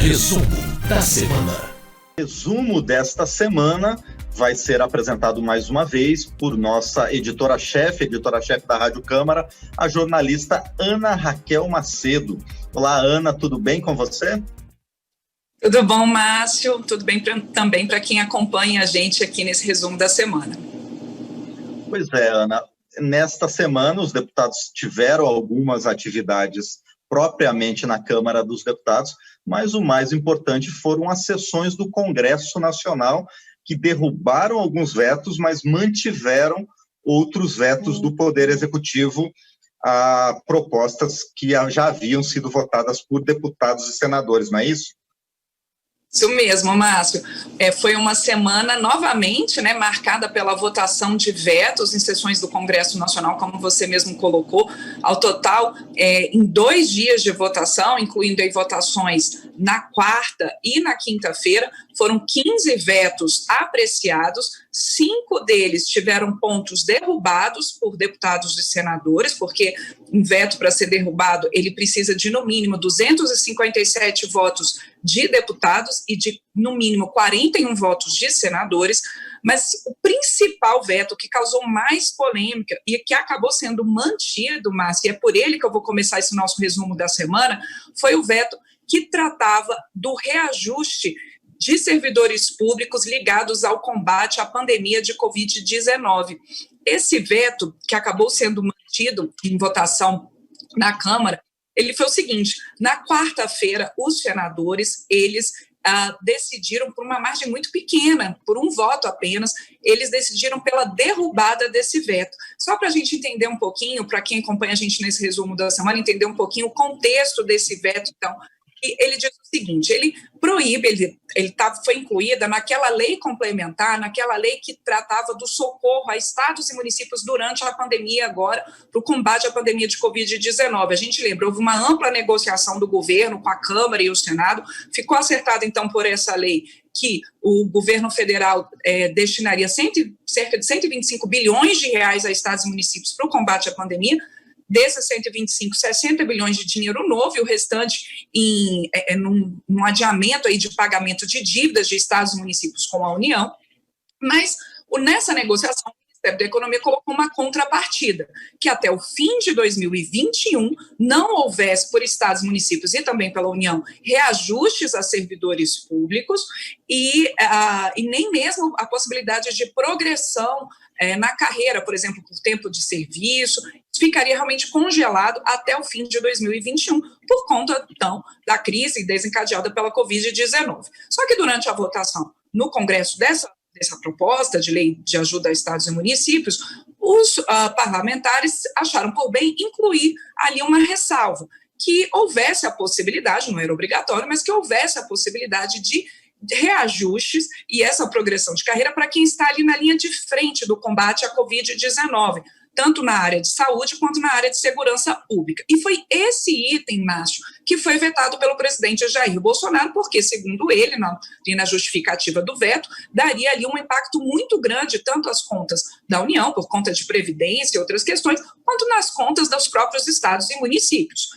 Resumo da semana. Resumo desta semana vai ser apresentado mais uma vez por nossa editora-chefe da Rádio Câmara, a jornalista Ana Raquel Macedo. Olá, Ana, tudo bem com você? Tudo bom, Márcio? Tudo bem também para quem acompanha a gente aqui nesse resumo da semana. Pois é, Ana. Nesta semana, os deputados tiveram algumas atividades propriamente na Câmara dos Deputados, mas o mais importante foram as sessões do Congresso Nacional, que derrubaram alguns vetos, mas mantiveram outros vetos do Poder Executivo a propostas que já haviam sido votadas por deputados e senadores, não é isso? Isso mesmo, Márcio. Foi uma semana novamente, marcada pela votação de vetos em sessões do Congresso Nacional, como você mesmo colocou. Ao total, em 2 dias de votação, incluindo aí votações na quarta e na quinta-feira, foram 15 vetos apreciados, 5 deles tiveram pontos derrubados por deputados e senadores, porque um veto, para ser derrubado, ele precisa de, no mínimo, 257 votos de deputados e de, no mínimo, 41 votos de senadores. Mas o principal veto que causou mais polêmica e que acabou sendo mantido, Márcio, e é por ele que eu vou começar esse nosso resumo da semana, foi o veto que tratava do reajuste de servidores públicos ligados ao combate à pandemia de Covid-19. Esse veto, que acabou sendo mantido em votação na Câmara, ele foi o seguinte: na quarta-feira, os senadores, eles decidiram por uma margem muito pequena, por um voto apenas, eles decidiram pela derrubada desse veto. Só para a gente entender um pouquinho, para quem acompanha a gente nesse resumo da semana, entender um pouquinho o contexto desse veto, então, ele diz o seguinte: ele proíbe, foi incluída naquela lei complementar, naquela lei que tratava do socorro a estados e municípios durante a pandemia agora, para o combate à pandemia de Covid-19. A gente lembra, houve uma ampla negociação do governo com a Câmara e o Senado, ficou acertado então por essa lei que o governo federal destinaria cerca de 125 bilhões de reais a estados e municípios para o combate à pandemia. Desses 125, 60 bilhões de dinheiro novo e o restante num adiamento aí de pagamento de dívidas de estados e municípios com a União. Mas nessa negociação, o Ministério da Economia colocou uma contrapartida, que até o fim de 2021 não houvesse por estados, municípios e também pela União reajustes a servidores públicos e nem mesmo a possibilidade de progressão na carreira, por exemplo, por tempo de serviço, ficaria realmente congelado até o fim de 2021, por conta, então, da crise desencadeada pela Covid-19. Só que durante a votação no Congresso dessa proposta de lei de ajuda a estados e municípios, os parlamentares acharam por bem incluir ali uma ressalva, que houvesse a possibilidade, não era obrigatório, mas que houvesse a possibilidade de reajustes e essa progressão de carreira para quem está ali na linha de frente do combate à Covid-19, tanto na área de saúde quanto na área de segurança pública. E foi esse item, Márcio, que foi vetado pelo presidente Jair Bolsonaro, porque, segundo ele, na justificativa do veto, daria ali um impacto muito grande, tanto às contas da União, por conta de previdência e outras questões, quanto nas contas dos próprios estados e municípios.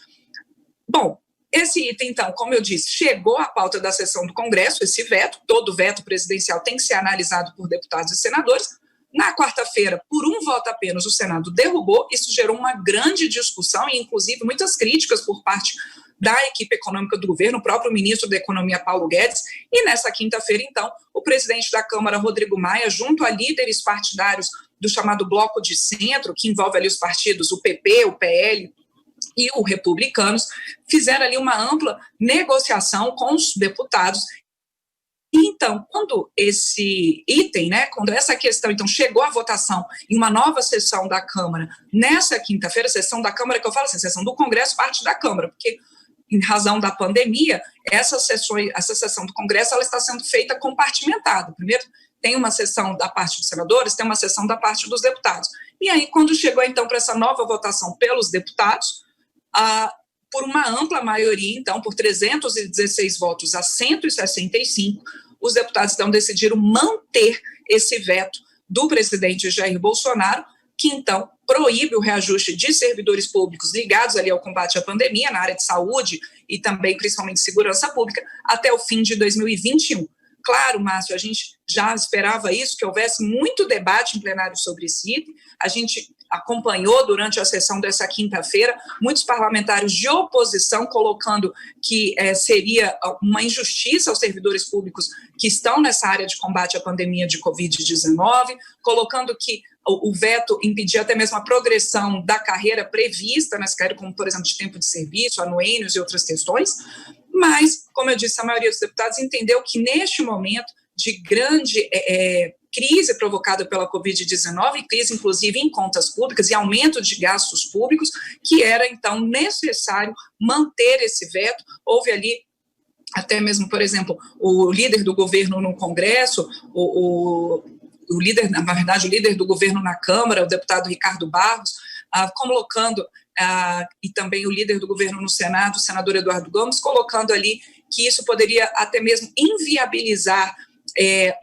Bom, esse item, então, como eu disse, chegou à pauta da sessão do Congresso, esse veto, todo veto presidencial tem que ser analisado por deputados e senadores. Na quarta-feira, por um voto apenas, o Senado derrubou. Isso gerou uma grande discussão e, inclusive, muitas críticas por parte da equipe econômica do governo, o próprio ministro da Economia, Paulo Guedes. E nessa quinta-feira, então, o presidente da Câmara, Rodrigo Maia, junto a líderes partidários do chamado Bloco de Centro, que envolve ali os partidos, o PP, o PL e o Republicanos, fizeram ali uma ampla negociação com os deputados. E então, quando esse item, quando essa questão então chegou à votação em uma nova sessão da Câmara, nessa quinta-feira, sessão da Câmara, que eu falo assim, sessão do Congresso, parte da Câmara, porque em razão da pandemia, essa sessão do Congresso ela está sendo feita compartimentada. Primeiro, tem uma sessão da parte dos senadores, tem uma sessão da parte dos deputados. E aí, quando chegou então para essa nova votação pelos deputados, por uma ampla maioria, então, por 316 votos a 165, os deputados, então, decidiram manter esse veto do presidente Jair Bolsonaro, que então proíbe o reajuste de servidores públicos ligados ali ao combate à pandemia, na área de saúde e também principalmente segurança pública, até o fim de 2021. Claro, Márcio, a gente já esperava isso, que houvesse muito debate em plenário sobre esse item. A gente acompanhou durante a sessão dessa quinta-feira muitos parlamentares de oposição colocando que seria uma injustiça aos servidores públicos que estão nessa área de combate à pandemia de Covid-19, colocando que o veto impedia até mesmo a progressão da carreira prevista nessa carreira, como, por exemplo, de tempo de serviço, anuênios e outras questões. Mas, como eu disse, a maioria dos deputados entendeu que, neste momento de grande crise provocada pela Covid-19, crise, inclusive, em contas públicas e aumento de gastos públicos, que era, então, necessário manter esse veto. Houve ali, até mesmo, por exemplo, o líder do governo no Congresso, o líder, na verdade, o líder do governo na Câmara, o deputado Ricardo Barros, colocando, e também o líder do governo no Senado, o senador Eduardo Gomes, colocando ali que isso poderia até mesmo inviabilizar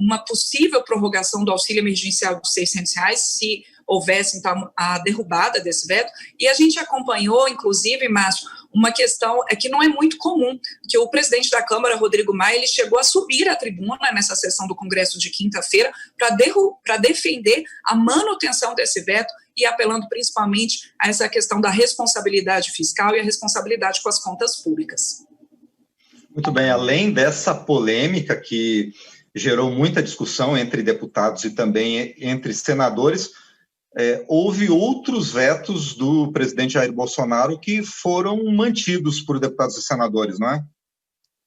uma possível prorrogação do auxílio emergencial de R$600, se houvesse, então, a derrubada desse veto. E a gente acompanhou, inclusive, Márcio, uma questão que não é muito comum, que o presidente da Câmara, Rodrigo Maia, ele chegou a subir à tribuna nessa sessão do Congresso de quinta-feira para defender a manutenção desse veto e apelando principalmente a essa questão da responsabilidade fiscal e a responsabilidade com as contas públicas. Muito bem, além dessa polêmica que gerou muita discussão entre deputados e também entre senadores, houve outros vetos do presidente Jair Bolsonaro que foram mantidos por deputados e senadores, não é?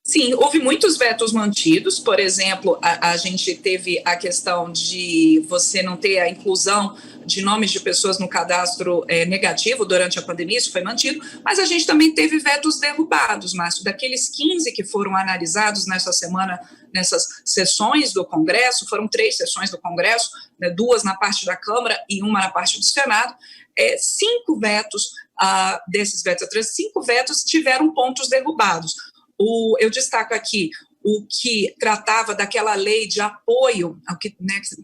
Sim, houve muitos vetos mantidos. Por exemplo, a gente teve a questão de você não ter a inclusão de nomes de pessoas no cadastro negativo durante a pandemia, isso foi mantido, mas a gente também teve vetos derrubados, Márcio. Daqueles 15 que foram analisados nessa semana, nessas sessões do Congresso, foram 3 sessões do Congresso, 2 na parte da Câmara e 1 na parte do Senado, 5 vetos, desses vetos, 5 vetos tiveram pontos derrubados. Eu destaco aqui o que tratava daquela lei de apoio,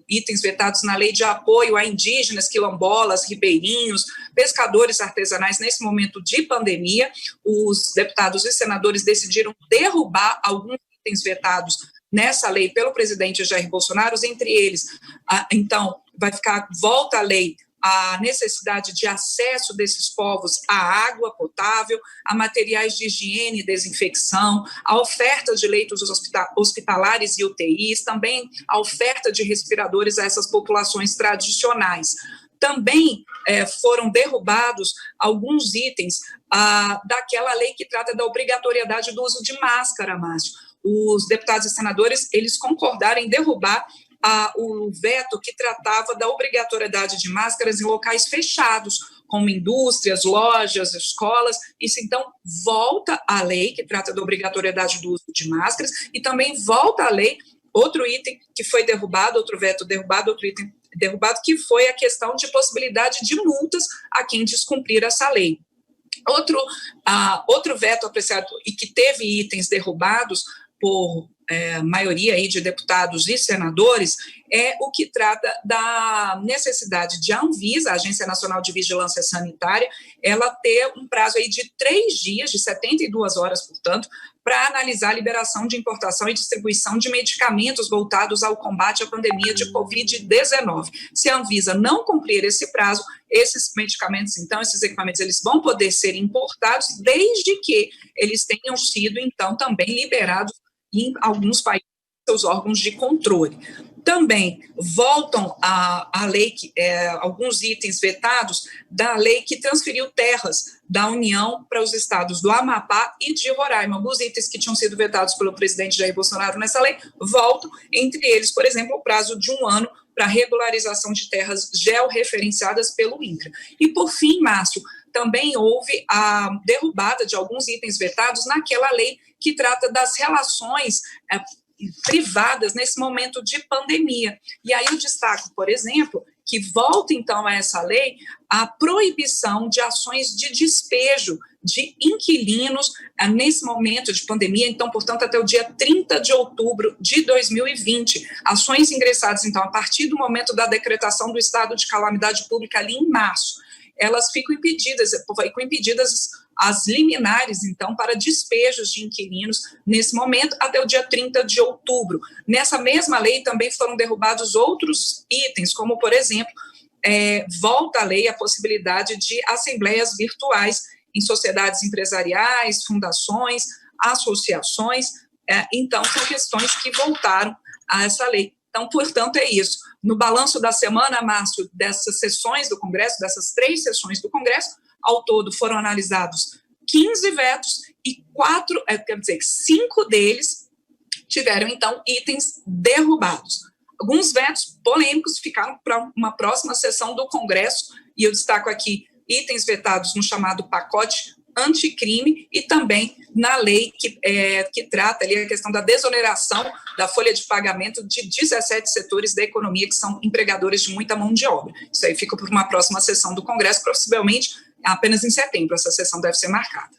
itens vetados na lei de apoio a indígenas, quilombolas, ribeirinhos, pescadores artesanais. Nesse momento de pandemia, os deputados e senadores decidiram derrubar alguns itens vetados nessa lei pelo presidente Jair Bolsonaro, entre eles, então, volta a lei a necessidade de acesso desses povos à água potável, a materiais de higiene e desinfecção, a oferta de leitos hospitalares e UTIs, também a oferta de respiradores a essas populações tradicionais. Também foram derrubados alguns itens daquela lei que trata da obrigatoriedade do uso de máscara, Márcio. Os deputados e senadores, eles concordaram em derrubar o veto que tratava da obrigatoriedade de máscaras em locais fechados, como indústrias, lojas, escolas. Isso, então, volta à lei que trata da obrigatoriedade do uso de máscaras e também volta à lei outro item que foi derrubado, outro veto derrubado, outro item derrubado, que foi a questão de possibilidade de multas a quem descumprir essa lei. Outro veto apreciado e que teve itens derrubados por maioria aí de deputados e senadores, é o que trata da necessidade de a Anvisa, a Agência Nacional de Vigilância Sanitária, ela ter um prazo aí de 3 dias, de 72 horas, portanto, para analisar a liberação de importação e distribuição de medicamentos voltados ao combate à pandemia de Covid-19. Se a Anvisa não cumprir esse prazo, esses medicamentos, então, esses equipamentos, eles vão poder ser importados desde que eles tenham sido, então, também liberados em alguns países, seus órgãos de controle. Também voltam à lei, alguns itens vetados da lei que transferiu terras da União para os estados do Amapá e de Roraima. Alguns itens que tinham sido vetados pelo presidente Jair Bolsonaro nessa lei voltam, entre eles, por exemplo, o prazo de 1 ano para regularização de terras georreferenciadas pelo INCRA. E, por fim, Márcio, também houve a derrubada de alguns itens vetados naquela lei que trata das relações privadas nesse momento de pandemia. E aí eu destaco, por exemplo, que volta, então, a essa lei a proibição de ações de despejo de inquilinos nesse momento de pandemia, então, portanto, até o dia 30 de outubro de 2020. Ações ingressadas, então, a partir do momento da decretação do estado de calamidade pública ali em março, elas ficam impedidas as liminares, então, para despejos de inquilinos nesse momento, até o dia 30 de outubro. Nessa mesma lei também foram derrubados outros itens, como, por exemplo, volta à lei a possibilidade de assembleias virtuais em sociedades empresariais, fundações, associações, então são questões que voltaram a essa lei. Então, portanto, é isso. No balanço da semana, Márcio, dessas sessões do Congresso, dessas 3 sessões do Congresso, ao todo foram analisados 15 vetos e 5 deles tiveram, então, itens derrubados. Alguns vetos polêmicos ficaram para uma próxima sessão do Congresso, e eu destaco aqui itens vetados no chamado pacote anticrime e também na lei que trata ali a questão da desoneração da folha de pagamento de 17 setores da economia que são empregadores de muita mão de obra. Isso aí fica por uma próxima sessão do Congresso, possivelmente apenas em setembro, essa sessão deve ser marcada.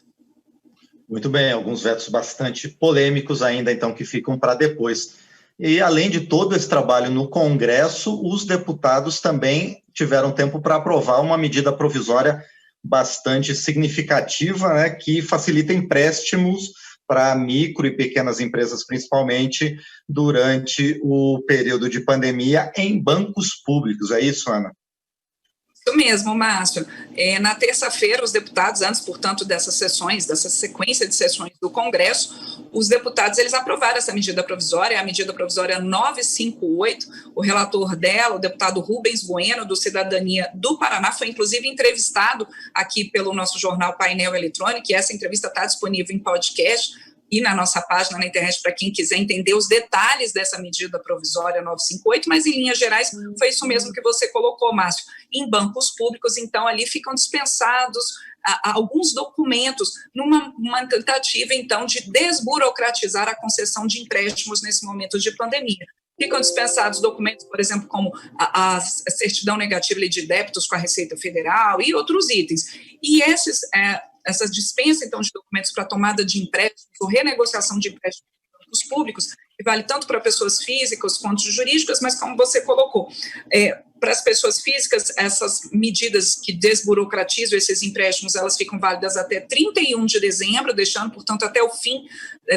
Muito bem, alguns vetos bastante polêmicos ainda, então, que ficam para depois. E, além de todo esse trabalho no Congresso, os deputados também tiveram tempo para aprovar uma medida provisória bastante significativa, né, que facilita empréstimos para micro e pequenas empresas, principalmente durante o período de pandemia, em bancos públicos. É isso, Ana? Isso mesmo, Márcio. Na terça-feira, os deputados, antes, portanto, dessa sequência de sessões do Congresso, os deputados eles aprovaram essa medida provisória, a medida provisória 958. O relator dela, o deputado Rubens Bueno, do Cidadania do Paraná, foi inclusive entrevistado aqui pelo nosso jornal Painel Eletrônico, e essa entrevista está disponível em podcast e na nossa página na internet para quem quiser entender os detalhes dessa medida provisória 958, mas em linhas gerais foi isso mesmo que você colocou, Márcio. Em bancos públicos, então, ali ficam dispensados alguns documentos numa tentativa, então, de desburocratizar a concessão de empréstimos nesse momento de pandemia. Ficam dispensados documentos, por exemplo, como a certidão negativa de débitos com a Receita Federal e outros itens. E essas dispensas, então, de documentos para tomada de empréstimos ou renegociação de empréstimos em bancos públicos, que vale tanto para pessoas físicas quanto jurídicas, mas como você colocou, para as pessoas físicas, essas medidas que desburocratizam esses empréstimos, elas ficam válidas até 31 de dezembro, deixando, portanto, até o fim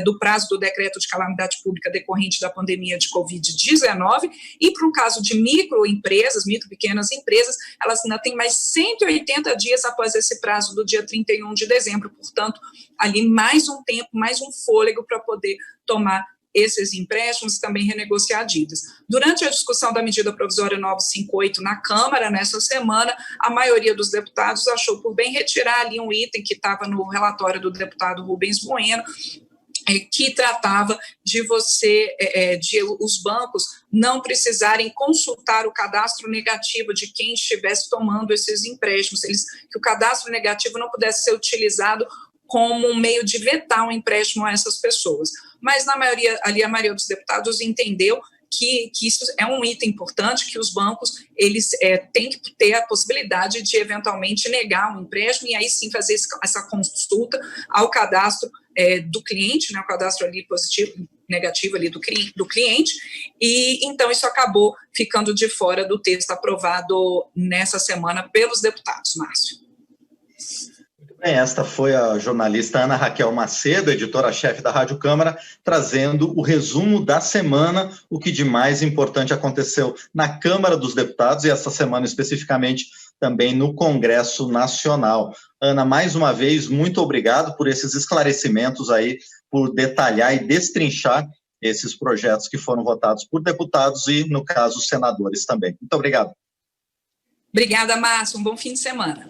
do prazo do decreto de calamidade pública decorrente da pandemia de Covid-19, e para o caso de microempresas, pequenas empresas, elas ainda têm mais 180 dias após esse prazo do dia 31 de dezembro, portanto, ali mais um tempo, mais um fôlego para poder tomar esses empréstimos e também renegociar dívidas. Durante a discussão da medida provisória 958 na Câmara, nessa semana, a maioria dos deputados achou por bem retirar ali um item que estava no relatório do deputado Rubens Bueno, que tratava de de os bancos não precisarem consultar o cadastro negativo de quem estivesse tomando esses empréstimos, que o cadastro negativo não pudesse ser utilizado como um meio de vetar um empréstimo a essas pessoas. Mas, a maioria dos deputados entendeu que isso é um item importante, que os bancos eles têm que ter a possibilidade de, eventualmente, negar um empréstimo e aí sim fazer essa consulta ao cadastro do cliente, né, o cadastro ali positivo, negativo ali do cliente, e então isso acabou ficando de fora do texto aprovado nessa semana pelos deputados, Márcio. Esta foi a jornalista Ana Raquel Macedo, editora-chefe da Rádio Câmara, trazendo o resumo da semana, o que de mais importante aconteceu na Câmara dos Deputados e essa semana especificamente também no Congresso Nacional. Ana, mais uma vez, muito obrigado por esses esclarecimentos aí, por detalhar e destrinchar esses projetos que foram votados por deputados e, no caso, senadores também. Muito obrigado. Obrigada, Márcio. Um bom fim de semana.